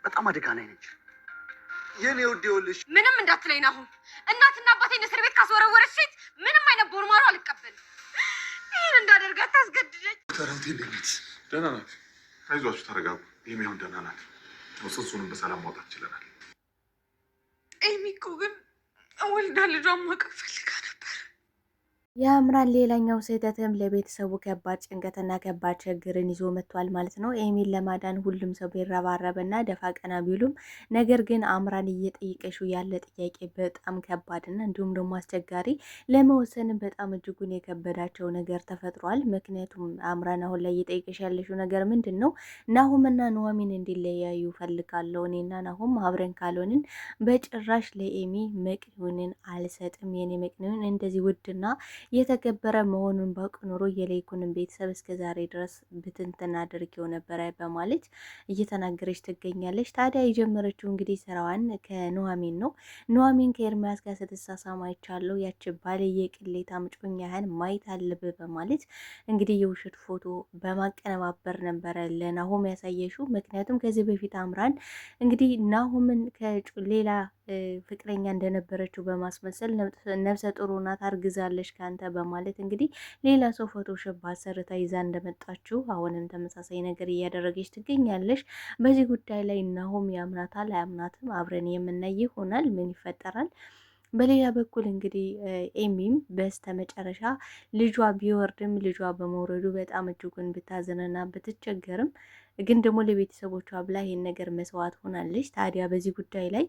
በጣም አደጋ ላይ ነች። የኔ ውድ ይኸውልሽ፣ ምንም እንዳትለኝ አሁን እናትና አባቴን እስር ቤት ካስወረወረች ሴት ምንም አይነት ቦርማሮ አልቀበልም። ይህን እንዳደርጋት ታስገድደኝ። ተረቴ ልኝት ደህና ናት። አይዟችሁ ተረጋጉ። ኤሚውን ደህና ናት። ጽንሱንም በሰላም ማውጣት ችለናል። ኤሚ እኮ ግን ወልዳ ልጇን ማቀፍ ፈልጋ ነበር። የአምራን ሌላኛው ስህተትም ለቤተሰቡ ከባድ ጭንቀትና ከባድ ችግርን ይዞ መጥቷል ማለት ነው። ኤሚን ለማዳን ሁሉም ሰው ቢረባረብና ደፋ ቀና ቢሉም ነገር ግን አምራን እየጠየቀችው ያለ ጥያቄ በጣም ከባድና እንዲሁም ደግሞ አስቸጋሪ ለመወሰን በጣም እጅጉን የከበዳቸው ነገር ተፈጥሯል። ምክንያቱም አምራን አሁን ላይ እየጠየቀች ያለችው ነገር ምንድን ነው? ናሁምና ኑሐሚን እንዲለያዩ ፈልጋለሁ። እኔና ናሁም አብረን ካልሆንን በጭራሽ ለኤሚ መቅኒውን አልሰጥም። የኔ መቅኒውን እንደዚህ ውድና የተከበረ መሆኑን ባውቅ ኖሮ የለይኩንን ቤተሰብ እስከ ዛሬ ድረስ ብትንትን አድርጌው ነበረ በማለት እየተናገረች ትገኛለች። ታዲያ የጀመረችው እንግዲህ ስራዋን ከኑሐሚን ነው። ኑሐሚን ከኤርሚያስ ጋር ስትሳሳም አይቻለሁ፣ ያቺ ባልየ ቅሌታም ጮኛህን ማየት አለብህ በማለት እንግዲህ የውሸት ፎቶ በማቀነባበር ነበረ ለናሆም ያሳየሽው። ምክንያቱም ከዚህ በፊት አምራን እንግዲህ ናሆምን ከሌላ ፍቅረኛ እንደነበረችው በማስመሰል ነፍሰ ጡር ናት አርግዛለች ካንተ በማለት እንግዲህ ሌላ ሰው ፎቶሾፕ አሰርታ ይዛ እንደመጣችው አሁንም ተመሳሳይ ነገር እያደረገች ትገኛለች። በዚህ ጉዳይ ላይ ናሆም ያምናታል አያምናትም አብረን የምናይ ይሆናል። ምን ይፈጠራል? በሌላ በኩል እንግዲህ ኤሚም በስተ መጨረሻ ልጇ ቢወርድም ልጇ በመውረዱ በጣም እጅጉን ብታዝንና ብትቸገርም ግን ደግሞ ለቤተሰቦቿ ብላ ይሄን ነገር መስዋዕት ሆናለች። ታዲያ በዚህ ጉዳይ ላይ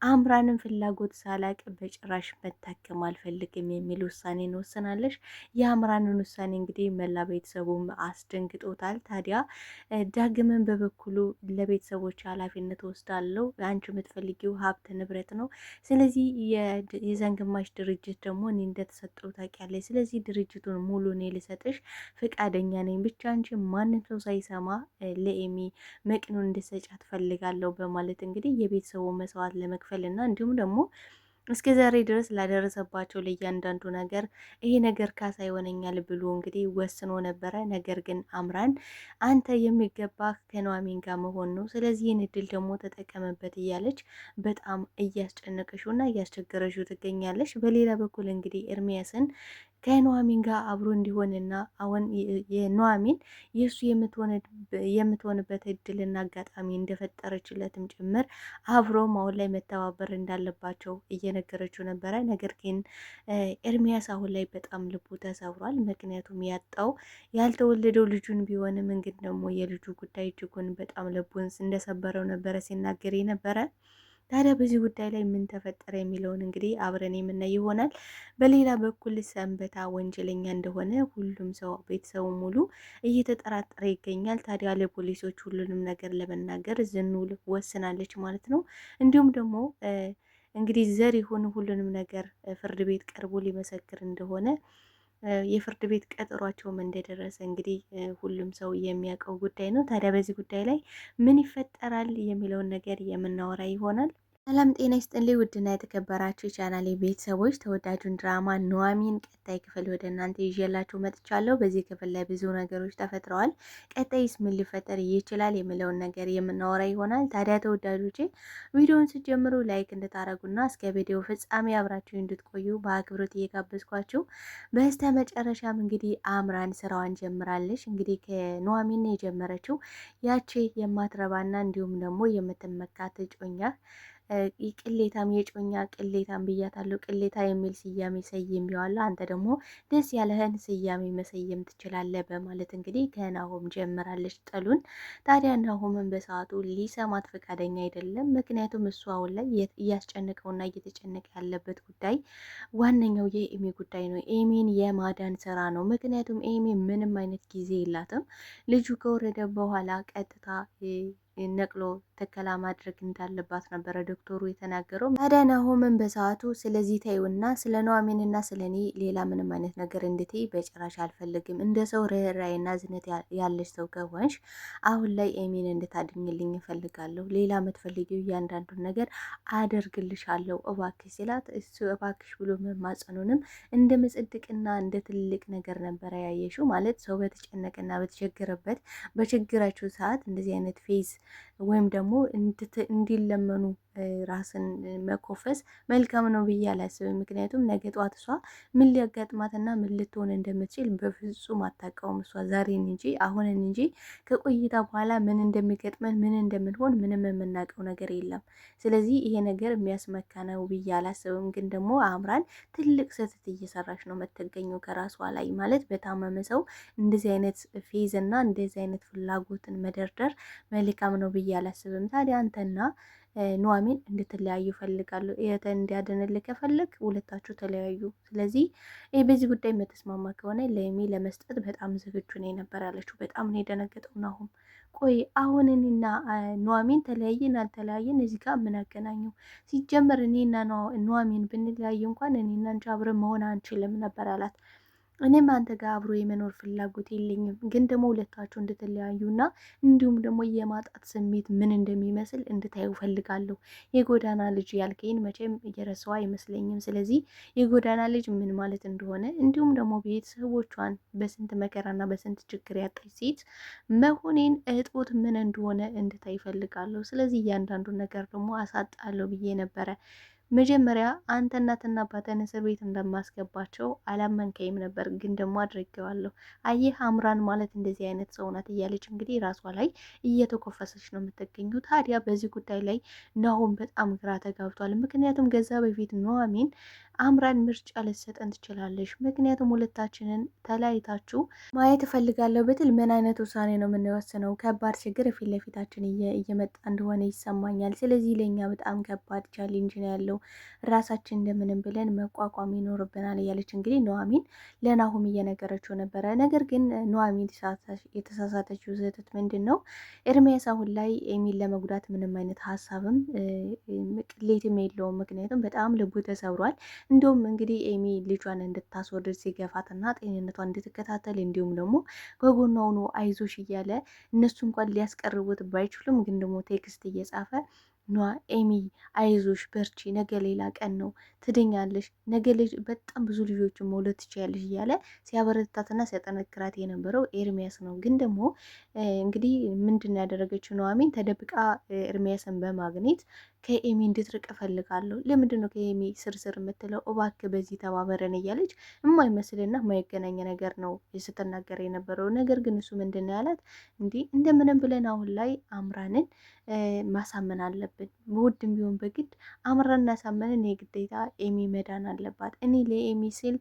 አምራንን ፍላጎት ሳላቅ በጭራሽ መታከም አልፈልግም የሚል ውሳኔ ወስናለች። የአምራንን ውሳኔ እንግዲህ መላ ቤተሰቡም አስደንግጦታል። ታዲያ ዳግምን በበኩሉ ለቤተሰቦች ኃላፊነት ወስዳለሁ፣ አንቺ የምትፈልጊው ሀብት ንብረት ነው፣ ስለዚህ የዘንግማሽ ድርጅት ደግሞ እኔ እንደተሰጠው ታውቂያለሽ፣ ስለዚህ ድርጅቱን ሙሉ እኔ ልሰጥሽ ፈቃደኛ ነኝ፣ ብቻ አንቺ ማንም ሰው ሳይሰማ ለኤሚ መቅኑን እንድሰጫት ፈልጋለሁ በማለት እንግዲህ የቤተሰቡ መስዋዕት ለመክፈል እና እንዲሁም ደግሞ እስከ ዛሬ ድረስ ላደረሰባቸው ለእያንዳንዱ ነገር ይሄ ነገር ካሳ ይሆነኛል ብሎ እንግዲህ ወስኖ ነበረ። ነገር ግን አምራን አንተ የሚገባ ከኑሐሚን ጋር መሆን ነው፣ ስለዚህ ይህን እድል ደግሞ ተጠቀመበት እያለች በጣም እያስጨነቀሽው እና እያስቸገረሽው ትገኛለች። በሌላ በኩል እንግዲህ ኤርሚያስን ከኑሐሚን ጋር አብሮ እንዲሆንና አሁን የኑሐሚን የእሱ የምትሆንበት እድልና አጋጣሚ እንደፈጠረችለትም ጭምር አብሮም አሁን ላይ መተባበር እንዳለባቸው እየነገረችው ነበረ። ነገር ግን ኤርሚያስ አሁን ላይ በጣም ልቡ ተሰብሯል። ምክንያቱም ያጣው ያልተወለደው ልጁን ቢሆንም እንግዲህ ደግሞ የልጁ ጉዳይ እጅጉን በጣም ልቡን እንደሰበረው ነበረ ሲናገር ነበረ። ታዲያ በዚህ ጉዳይ ላይ ምን ተፈጠረ የሚለውን እንግዲህ አብረን የምናይ ይሆናል። በሌላ በኩል ሰንበታ ወንጀለኛ እንደሆነ ሁሉም ሰው ቤተሰቡ ሙሉ እየተጠራጠረ ይገኛል። ታዲያ ለፖሊሶች ሁሉንም ነገር ለመናገር ዝኑ ወስናለች ማለት ነው። እንዲሁም ደግሞ እንግዲህ ዘሪሁን ሁሉንም ነገር ፍርድ ቤት ቀርቦ ሊመሰክር እንደሆነ የፍርድ ቤት ቀጠሯቸውም እንደደረሰ እንግዲህ ሁሉም ሰው የሚያውቀው ጉዳይ ነው። ታዲያ በዚህ ጉዳይ ላይ ምን ይፈጠራል የሚለውን ነገር የምናወራ ይሆናል። ሰላም ጤና ይስጥልኝ ውድና የተከበራችሁ የቻናሌ ቤተሰቦች፣ ተወዳጁን ድራማ ኑሐሚን ቀጣይ ክፍል ወደ እናንተ ይዤላችሁ መጥቻለሁ። በዚህ ክፍል ላይ ብዙ ነገሮች ተፈጥረዋል። ቀጣይስ ምን ሊፈጠር ይችላል የሚለውን ነገር የምናወራ ይሆናል። ታዲያ ተወዳጆቼ ቪዲዮውን ስትጀምሩ ላይክ እንድታረጉና እስከ ቪዲዮ ፍጻሜ አብራችሁ እንድትቆዩ በአክብሮት እየጋበዝኳችሁ፣ በስተ መጨረሻም እንግዲህ አምራን ስራዋን ጀምራለች። እንግዲህ ከኑሐሚን የጀመረችው ያቺ የማትረባና እንዲሁም ደግሞ የምትመካት ጮኛ ቅሌታም የጮኛ ቅሌታም ብያታለሁ። ቅሌታ የሚል ስያሜ ሰይሜዋለሁ፣ አንተ ደግሞ ደስ ያለህን ስያሜ መሰየም ትችላለህ በማለት እንግዲህ ከናሆም ጀምራለች ጥሉን። ታዲያ ናሆምን በሰዓቱ ሊሰማት ፈቃደኛ አይደለም። ምክንያቱም እሱ አሁን ላይ እያስጨነቀውና እየተጨነቀ ያለበት ጉዳይ ዋነኛው የኤሚ ጉዳይ ነው። ኤሚን የማዳን ስራ ነው። ምክንያቱም ኤሚ ምንም አይነት ጊዜ የላትም። ልጁ ከወረደ በኋላ ቀጥታ ነቅሎ ተከላ ማድረግ እንዳለባት ነበረ ዶክተሩ የተናገረው። ታዲያ ናሆምን በሰዓቱ ስለዚህ ታዩና ስለ ኑሐሚንና ስለ እኔ ሌላ ምንም አይነት ነገር እንድትይ በጭራሽ አልፈልግም። እንደ ሰው ርኅራኄና ዝነት ያለች ሰው ከሆንሽ አሁን ላይ ኤሚን እንድታድኝልኝ እፈልጋለሁ። ሌላ የምትፈልጊው እያንዳንዱን ነገር አደርግልሻለሁ እባክሽ ሲላት፣ እሱ እባክሽ ብሎ መማጸኑንም እንደ መጽድቅና እንደ ትልቅ ነገር ነበረ ያየሽው። ማለት ሰው በተጨነቀና በተቸገረበት በችግራችሁ ሰዓት እንደዚህ አይነት ፌዝ ወይም ደግሞ እንዲለመኑ ራስን መኮፈስ መልካም ነው ብዬ አላስብም። ምክንያቱም ነገ ጧት እሷ ምን ሊያጋጥማትና ምን ልትሆን እንደምትችል በፍጹም አታውቀውም። እሷ ዛሬን እንጂ አሁንን እንጂ ከቆይታ በኋላ ምን እንደሚገጥመን ምን እንደምንሆን ምንም የምናውቀው ነገር የለም። ስለዚህ ይሄ ነገር የሚያስመካ ነው ብዬ አላስብም። ግን ደግሞ አምራን ትልቅ ስህተት እየሰራች ነው የምትገኘው ከራሷ ላይ ማለት በታመመ ሰው እንደዚህ አይነት ፌዝ እና እንደዚህ አይነት ፍላጎትን መደርደር መልካም ነው ብዬ አላስብም። ታዲያ አንተና ኑሐሚን እንድትለያዩ ፈልጋለሁ። ይሄ እንዲያደንልህ ከፈለግ ሁለታችሁ ተለያዩ። ስለዚህ በዚህ ጉዳይ የምትስማማ ከሆነ ለኤሚ ለመስጠት በጣም ዝግጁ ነኝ ነበር ያለችው። በጣም ነው የደነገጠው ናሁም። ቆይ አሁን እኔና ኑሐሚን ተለያየን አልተለያየን እዚህ ጋር ምን አገናኘው? ሲጀመር እኔና ኑሐሚን ብንለያይ እንኳን እኔና አንቺ አብረን መሆን አንችልም ነበር አላት። እኔም አንተ ጋር አብሮ የመኖር ፍላጎት የለኝም፣ ግን ደግሞ ሁለታችሁ እንድትለያዩና እንዲሁም ደግሞ የማጣት ስሜት ምን እንደሚመስል እንድታዩ ፈልጋለሁ። የጎዳና ልጅ ያልከኝ መቼም እየረሳው አይመስለኝም። ስለዚህ የጎዳና ልጅ ምን ማለት እንደሆነ እንዲሁም ደግሞ ቤተሰቦቿን በስንት መከራና በስንት ችግር ያጣች ሴት መሆኔን እጦት ምን እንደሆነ እንድታይ ፈልጋለሁ። ስለዚህ እያንዳንዱን ነገር ደግሞ አሳጣለሁ ብዬ ነበረ። መጀመሪያ አንተ እናትና አባተን እስር ቤት እንደማስገባቸው አላመንከኝም ነበር፣ ግን ደግሞ አድርጌዋለሁ። አየህ አምራን ማለት እንደዚህ አይነት ሰው ናት እያለች እንግዲህ ራሷ ላይ እየተኮፈሰች ነው የምትገኘው። ታዲያ በዚህ ጉዳይ ላይ ናሆም በጣም ግራ ተጋብቷል። ምክንያቱም ገዛ በፊት ኑሐሚን አምራን ምርጫ ልትሰጠን ትችላለች፣ ምክንያቱም ሁለታችንን ተለያይታችሁ ማየት እፈልጋለሁ ብትል ምን አይነት ውሳኔ ነው የምንወስነው? ከባድ ችግር ፊት ለፊታችን እየመጣ እንደሆነ ይሰማኛል። ስለዚህ ለኛ በጣም ከባድ ቻሌንጅ ነው ያለው፣ ራሳችን እንደምንም ብለን መቋቋም ይኖርብናል እያለች እንግዲህ ኑሐሚን ለናሆም እየነገረችው ነበረ። ነገር ግን ኑሐሚን የተሳሳተችው ስህተት ምንድን ነው? ኤርሚያስ አሁን ላይ ኤሚን ለመጉዳት ምንም አይነት ሀሳብም ቅሌትም የለውም። ምክንያቱም በጣም ልቡ ተሰብሯል። እንዲሁም እንግዲህ ኤሚ ልጇን እንድታስወርድ ሲገፋትና ጤንነቷን እንድትከታተል እንዲሁም ደግሞ ከጎኗ ሆኖ አይዞሽ እያለ እነሱ እንኳን ሊያስቀርቡት ባይችሉም ግን ደግሞ ቴክስት እየጻፈ ኤሚ አይዞሽ በርቺ፣ ነገ ሌላ ቀን ነው፣ ትድኛለሽ፣ ነገ በጣም ብዙ ልጆችን መውለድ ትችያለሽ እያለ ሲያበረታትና ሲያጠነክራት የነበረው ኤርሚያስ ነው። ግን ደግሞ እንግዲህ ምንድን ያደረገችው ኑሐሚን ተደብቃ ኤርሚያስን በማግኘት ከኤሚ እንድትርቅ እፈልጋለሁ። ለምንድን ነው ከኤሚ ስርስር የምትለው? እባክህ በዚህ ተባበረን እያለች የማይመስልና የማይገናኝ ነገር ነው ስትናገር የነበረው። ነገር ግን እሱ ምንድን ነው ያላት? እንዲህ እንደምንም ብለን አሁን ላይ አምራንን ማሳመን አለብን፣ በውድም ቢሆን በግድ አምራን እናሳመንን። የግዴታ ኤሚ መዳን አለባት። እኔ ለኤሚ ስል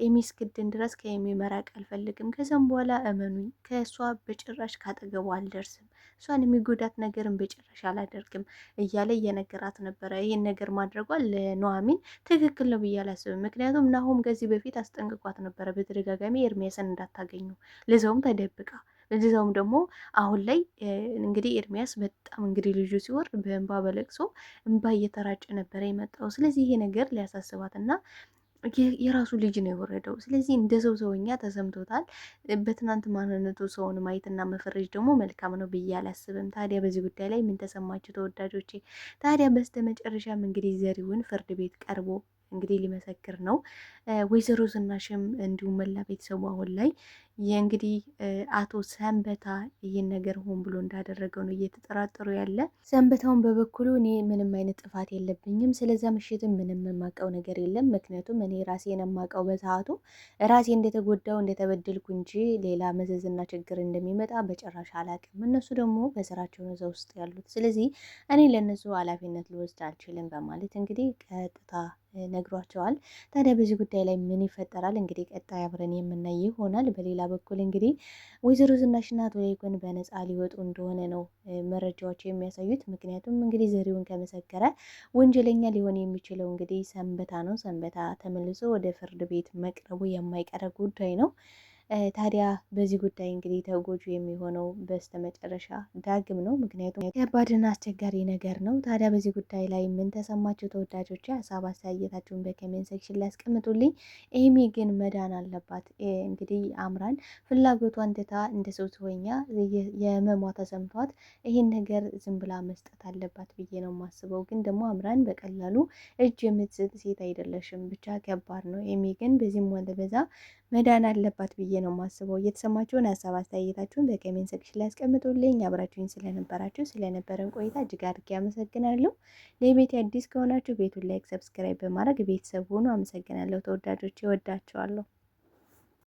ኤሚ እስክድን ድረስ ከኤሚ መራቅ አልፈልግም። ከዚያም በኋላ እመኑኝ ከእሷ በጭራሽ ካጠገቡ አልደርስም፣ እሷን የሚጎዳት ነገርን በጭራሽ አላደርግም እያለ እየነገራት ነበረ። ይህን ነገር ማድረጓ ለኑሐሚን ትክክል ነው ብዬ አላስብም። ምክንያቱም ናሆም ከዚህ በፊት አስጠንቅቋት ነበረ በተደጋጋሚ ኤርሚያስን እንዳታገኙ፣ ለዛውም ተደብቃ። ለዛውም ደግሞ አሁን ላይ እንግዲህ ኤርሚያስ በጣም እንግዲህ ልጁ ሲወርድ በእንባ በለቅሶ እንባ እየተራጨ ነበረ የመጣው። ስለዚህ ይሄ ነገር ሊያሳስባትና የራሱ ልጅ ነው የወረደው። ስለዚህ እንደ ሰው ሰውኛ ተሰምቶታል። በትናንት ማንነቱ ሰውን ማየትና መፈረጅ ደግሞ መልካም ነው ብዬ አላስብም። ታዲያ በዚህ ጉዳይ ላይ ምን ተሰማችሁ ተወዳጆቼ? ታዲያ በስተ መጨረሻም እንግዲህ ዘሪሁን ፍርድ ቤት ቀርቦ እንግዲህ ሊመሰክር ነው። ወይዘሮ ዝናሽም እንዲሁም መላ ቤተሰቡ አሁን ላይ የእንግዲህ አቶ ሰንበታ ይህን ነገር ሆን ብሎ እንዳደረገው ነው እየተጠራጠሩ ያለ። ሰንበታውን በበኩሉ እኔ ምንም አይነት ጥፋት የለብኝም፣ ስለዛ ምሽትም ምንም የማውቀው ነገር የለም፣ ምክንያቱም እኔ ራሴን የማውቀው በሰዓቱ ራሴ እንደተጎዳው እንደተበደልኩ እንጂ ሌላ መዘዝና ችግር እንደሚመጣ በጭራሽ አላውቅም። እነሱ ደግሞ በስራቸው ነው እዛ ውስጥ ያሉት፣ ስለዚህ እኔ ለእነሱ ኃላፊነት ልወስድ አልችልም በማለት እንግዲህ ቀጥታ ነግሯቸዋል። ታዲያ በዚህ ጉዳይ ላይ ምን ይፈጠራል እንግዲህ ቀጣይ አብረን የምናይ ይሆናል። በሌላ በኩል እንግዲህ ወይዘሮ ዝናሽና አቶ ላይኩን በነፃ ሊወጡ እንደሆነ ነው መረጃዎች የሚያሳዩት። ምክንያቱም እንግዲህ ዘሪሁን ከመሰከረ ወንጀለኛ ሊሆን የሚችለው እንግዲህ ሰንበታ ነው። ሰንበታ ተመልሶ ወደ ፍርድ ቤት መቅረቡ የማይቀረ ጉዳይ ነው። ታዲያ በዚህ ጉዳይ እንግዲህ ተጎጁ የሚሆነው በስተመጨረሻ ዳግም ነው። ምክንያቱም ከባድና አስቸጋሪ ነገር ነው። ታዲያ በዚህ ጉዳይ ላይ ምን ተሰማችሁ ተወዳጆች? ሀሳብ አስተያየታችሁን በኮሜንት ሴክሽን ላይ አስቀምጡልኝ። ኤሚ ግን መዳን አለባት። እንግዲህ አምራን ፍላጎቷን ትታ እንደ ሰው ትሆኛ የህመሟ ተሰምቷት ይህን ነገር ዝም ብላ መስጠት አለባት ብዬ ነው የማስበው። ግን ደግሞ አምራን በቀላሉ እጅ የምትስጥ ሴት አይደለሽም። ብቻ ከባድ ነው። ኤሚ ግን በዚህም ወደ በዛ መዳን አለባት ብዬ ነው የማስበው። እየተሰማችሁን ሀሳብ አስተያየታችሁን በኮሜንት ሴክሽን ላይ አስቀምጡልኝ። አብራችሁኝ ስለነበረን ቆይታ እጅግ አድርጌ አመሰግናለሁ። ለቤት አዲስ ከሆናችሁ ቤቱን ላይክ፣ ሰብስክራይብ በማድረግ ቤተሰብ ሆኑ። አመሰግናለሁ ተወዳጆች፣ እወዳችኋለሁ።